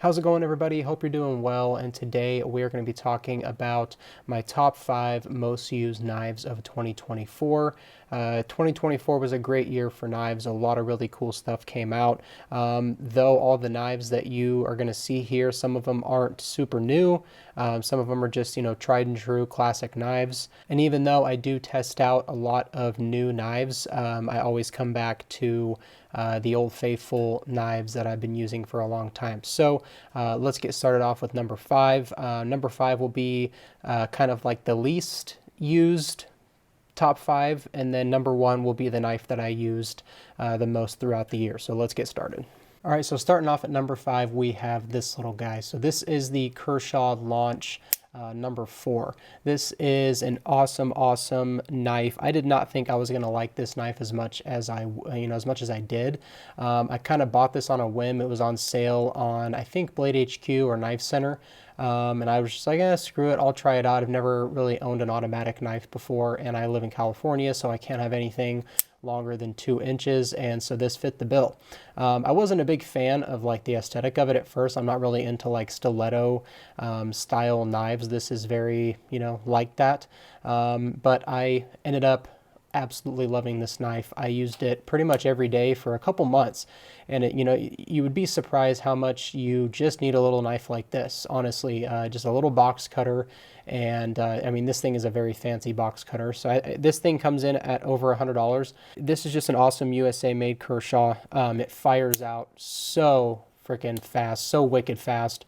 How's it going, everybody? Hope you're doing well. And today we are going to be talking about my top 5 most used knives of 2024. 2024 was a great year for knives. A lot of really cool stuff came out. Though all the knives that you are going to see here, some of them aren't super new. Some of them are just, tried and true classic knives. And even though I do test out a lot of new knives, I always come back to the old faithful knives that I've been using for a long time. So let's get started off with number 5. Number 5 will be kind of like the least used top 5, and then number 1 will be the knife that I used the most throughout the year. So let's get started. All right, so starting off at number 5, we have this little guy. So this is the Kershaw Launch number 4. This is an awesome knife. I did not think I was going to like this knife as much as I did. I kind of bought this on a whim. It was on sale on, I think, Blade HQ or Knife Center. And I was just like, screw it, I'll try it out. I've never really owned an automatic knife before, and I live in California, so I can't have anything longer than 2 inches, and so this fit the bill. I wasn't a big fan of like the aesthetic of it at first. I'm not really into like stiletto style knives. This is very, like that. But I ended up absolutely loving this knife. I used it pretty much every day for a couple months, and you would be surprised how much you just need a little knife like this. Honestly, just a little box cutter, and I mean, this thing is a very fancy box cutter. So this thing comes in at over $100. This is just an awesome USA made Kershaw. It fires out so freaking fast, so wicked fast.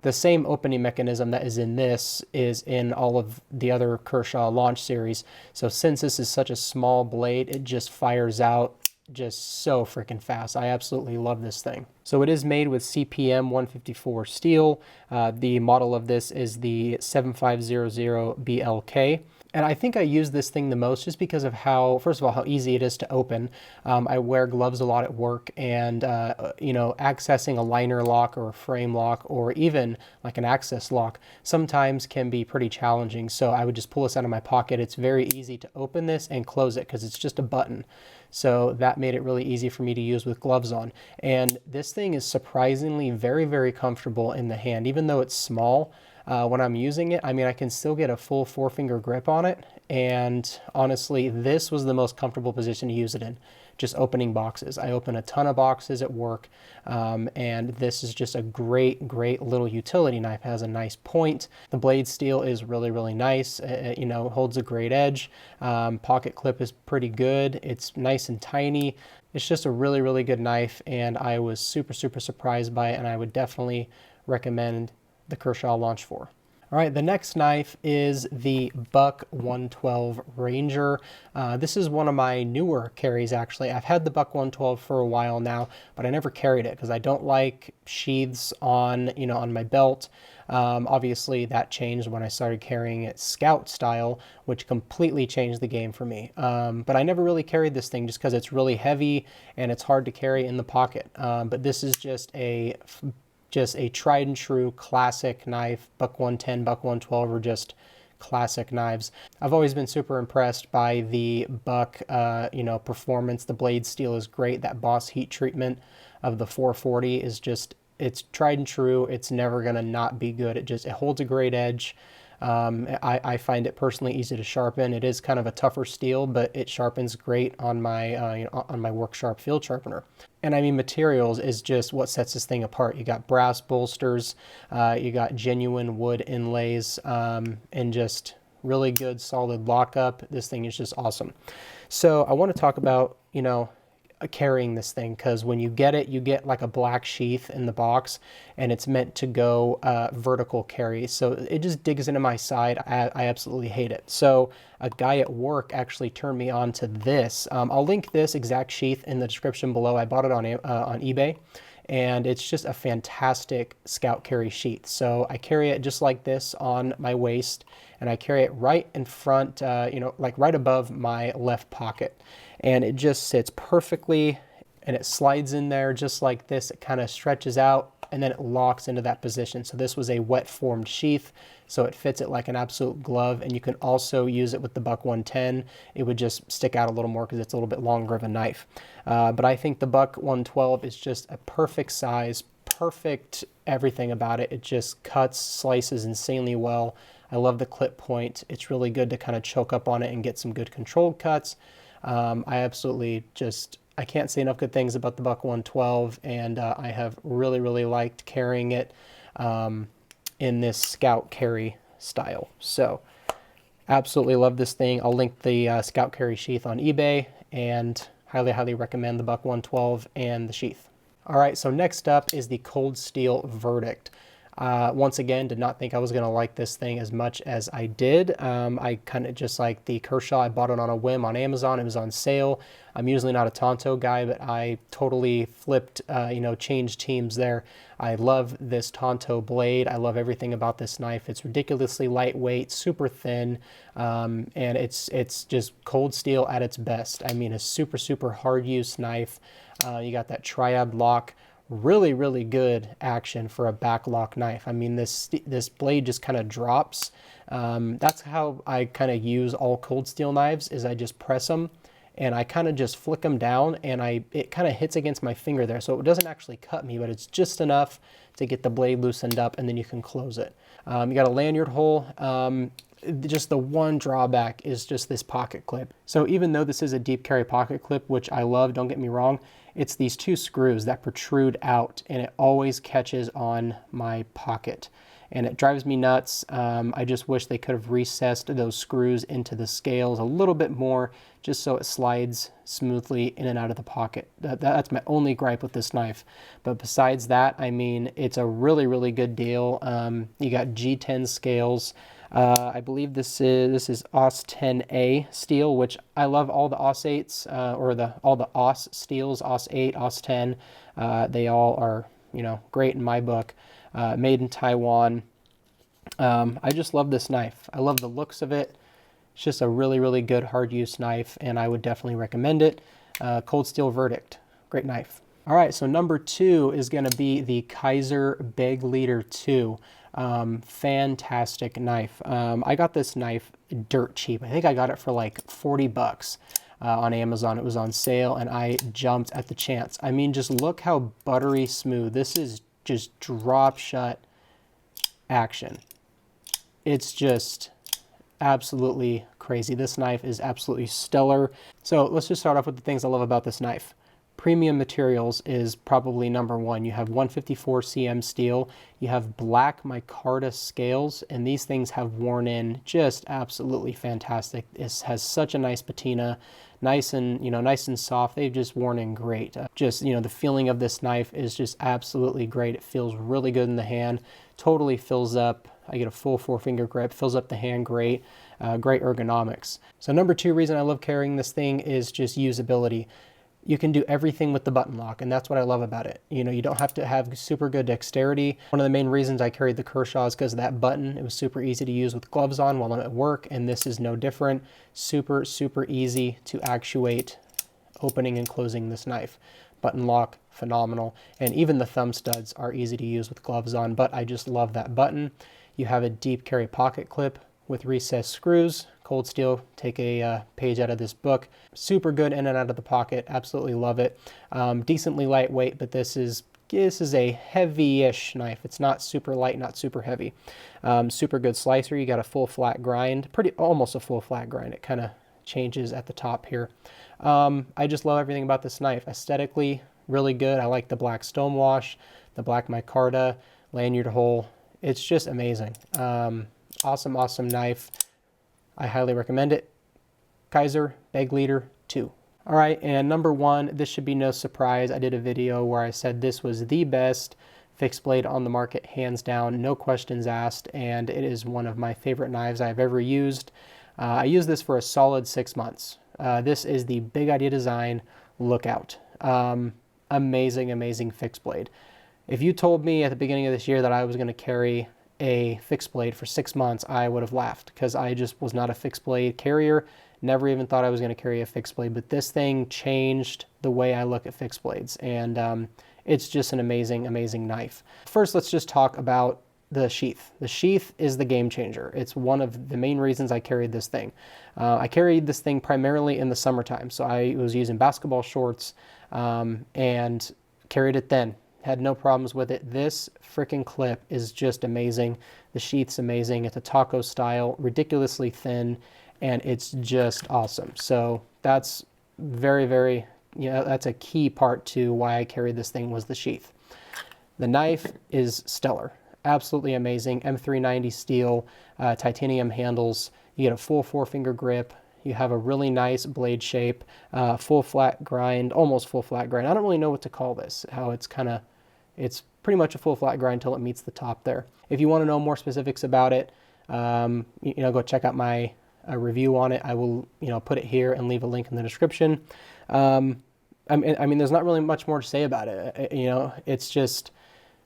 The same opening mechanism that is in this is in all of the other Kershaw Launch series. So since this is such a small blade, it just fires out just so freaking fast. I absolutely love this thing. So it is made with CPM 154 steel. The model of this is the 7500 BLK. And I think I use this thing the most just because of how, first of all, how easy it is to open. I wear gloves a lot at work, and accessing a liner lock or a frame lock or even like an access lock sometimes can be pretty challenging. So I would just pull this out of my pocket. It's very easy to open this and close it because it's just a button. So that made it really easy for me to use with gloves on. And this thing is surprisingly very comfortable in the hand, even though it's small. When I'm using it, I mean, I can still get a full 4-finger grip on it. And honestly, this was the most comfortable position to use it in, just opening boxes. I open a ton of boxes at work, and this is just a great little utility knife. It has a nice point. The blade steel is really nice. It, holds a great edge. Pocket clip is pretty good. It's nice and tiny. It's just a really good knife, and I was super surprised by it, and I would definitely recommend the Kershaw Launch 4. All right, the next knife is the Buck 112 Ranger. This is one of my newer carries, actually. I've had the Buck 112 for a while now, but I never carried it because I don't like sheaths on, on my belt. Obviously, that changed when I started carrying it Scout style, which completely changed the game for me. But I never really carried this thing just because it's really heavy and it's hard to carry in the pocket. But this is just a tried and true classic knife. Buck 110, Buck 112 are just classic knives. I've always been super impressed by the Buck, performance. The blade steel is great. That Boss heat treatment of the 440 is just, it's tried and true. It's never gonna not be good. It holds a great edge. I find it personally easy to sharpen. It is kind of a tougher steel, but it sharpens great on my on my Work Sharp field sharpener. And I mean, materials is just what sets this thing apart. You got brass bolsters, you got genuine wood inlays, and just really good solid lockup. This thing is just awesome. So I want to talk about carrying this thing, because when you get it, you get like a black sheath in the box, and it's meant to go vertical carry, so it just digs into my side. I absolutely hate it. So a guy at work actually turned me on to this. I'll link this exact sheath in the description below. I bought it on eBay, and it's just a fantastic Scout carry sheath. So I carry it just like this on my waist, and I carry it right in front, like right above my left pocket. And it just sits perfectly, and it slides in there just like this. It kind of stretches out, and then it locks into that position. So this was a wet formed sheath, so it fits it like an absolute glove. And you can also use it with the Buck 110. It would just stick out a little more because it's a little bit longer of a knife. But I think the Buck 112 is just a perfect size, perfect everything about it. It just cuts, slices insanely well. I love the clip point. It's really good to kind of choke up on it and get some good controlled cuts. I absolutely just, I can't say enough good things about the Buck 112, and I have really, really liked carrying it in this Scout carry style. So absolutely love this thing. I'll link the Scout carry sheath on eBay, and highly, highly recommend the Buck 112 and the sheath. All right, so next up is the Cold Steel Verdict. Once again, did not think I was going to like this thing as much as I did. I kind of just like the Kershaw. I bought it on a whim on Amazon. It was on sale. I'm usually not a Tonto guy, but I totally flipped, changed teams there. I love this Tonto blade. I love everything about this knife. It's ridiculously lightweight, super thin, and it's just cold steel at its best. I mean, a super, super hard use knife. You got that triad lock. Really, really good action for a back lock knife. I mean, this blade just kind of drops. That's how I kind of use all cold steel knives, is I just press them and I kind of just flick them down, and it kind of hits against my finger there. So it doesn't actually cut me, but it's just enough to get the blade loosened up, and then you can close it. You got a lanyard hole. Just the one drawback is just this pocket clip. So even though this is a deep carry pocket clip, which I love, don't get me wrong, it's these two screws that protrude out, and it always catches on my pocket, and it drives me nuts. I just wish they could have recessed those screws into the scales a little bit more, just so it slides smoothly in and out of the pocket. That's my only gripe with this knife. But besides that, I mean, it's a really, really good deal. You got G10 scales. I believe this is AUS 10A steel, which I love all the AUS 8s, all the AUS steels, AUS 8, AUS 10. They all are, great in my book. Made in Taiwan. I just love this knife. I love the looks of it. It's just a really, really good hard use knife, and I would definitely recommend it. Cold Steel Verdict, great knife. All right, so number 2 is going to be the Kaiser Beg Leader 2. Fantastic knife. I got this knife dirt cheap. I think I got it for like 40 bucks on Amazon. It was on sale, and I jumped at the chance. I mean, just look how buttery smooth. This is just drop shut action. It's just absolutely crazy. This knife is absolutely stellar. So let's just start off with the things I love about this knife. Premium materials is probably number 1. You have 154 cm steel, you have black micarta scales, and these things have worn in just absolutely fantastic. This has such a nice patina, nice and soft. They've just worn in great. The feeling of this knife is just absolutely great. It feels really good in the hand, totally fills up. I get a full 4-finger grip, fills up the hand great, great ergonomics. So number 2 reason I love carrying this thing is just usability. You can do everything with the button lock, and that's what I love about it. You don't have to have super good dexterity. One of the main reasons I carried the Kershaw is because of that button. It was super easy to use with gloves on while I'm at work, and this is no different. Super, super easy to actuate opening and closing this knife. Button lock, phenomenal. And even the thumb studs are easy to use with gloves on, but I just love that button. You have a deep carry pocket clip with recessed screws. Cold Steel, take a page out of this book. Super good in and out of the pocket. Absolutely love it. Decently lightweight, but this is a heavy-ish knife. It's not super light, not super heavy. Super good slicer. You got a full flat grind, almost a full flat grind. It kind of changes at the top here. I just love everything about this knife. Aesthetically, really good. I like the black stonewash, the black micarta, lanyard hole. It's just amazing. Awesome, awesome knife. I highly recommend it. Kaiser Beg Leader 2. All right, and number 1, this should be no surprise. I did a video where I said this was the best fixed blade on the market, hands down, no questions asked, and it is one of my favorite knives I've ever used. I used this for a solid 6 months. This is the Big Idea Design Lookout. Amazing, amazing fixed blade. If you told me at the beginning of this year that I was going to carry a fixed blade for 6 months, I would have laughed, because I just was not a fixed blade carrier. Never even thought I was going to carry a fixed blade, but this thing changed the way I look at fixed blades, and it's just an amazing, amazing knife. First, let's just talk about the sheath. The sheath is the game changer. It's one of the main reasons I carried this thing. I carried this thing primarily in the summertime, so I was using basketball shorts and carried it then. Had no problems with it. This freaking clip is just amazing. The sheath's amazing. It's a taco style, ridiculously thin, and it's just awesome. So that's very, very, that's a key part to why I carried this thing, was the sheath. The knife is stellar. Absolutely amazing. M390 steel, titanium handles. You get a full 4-finger grip. You have a really nice blade shape, full flat grind, almost full flat grind. I don't really know what to call this, how it's kind of, it's pretty much a full flat grind until it meets the top there. If you want to know more specifics about it, go check out my review on it. I will, put it here and leave a link in the description. I mean, there's not really much more to say about it. It's just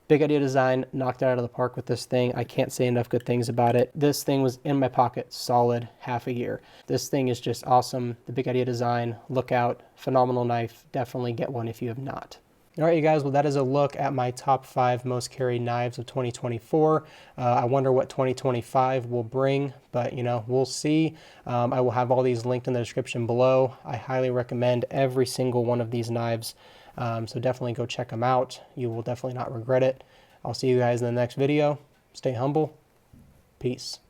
big idea design, knocked it out of the park with this thing. I can't say enough good things about it. This thing was in my pocket solid half a year. This thing is just awesome. The big idea design, look out, phenomenal knife. Definitely get one if you have not. All right, you guys, well, that is a look at my top 5 most carried knives of 2024. I wonder what 2025 will bring, but, we'll see. I will have all these linked in the description below. I highly recommend every single one of these knives. So definitely go check them out. You will definitely not regret it. I'll see you guys in the next video. Stay humble. Peace.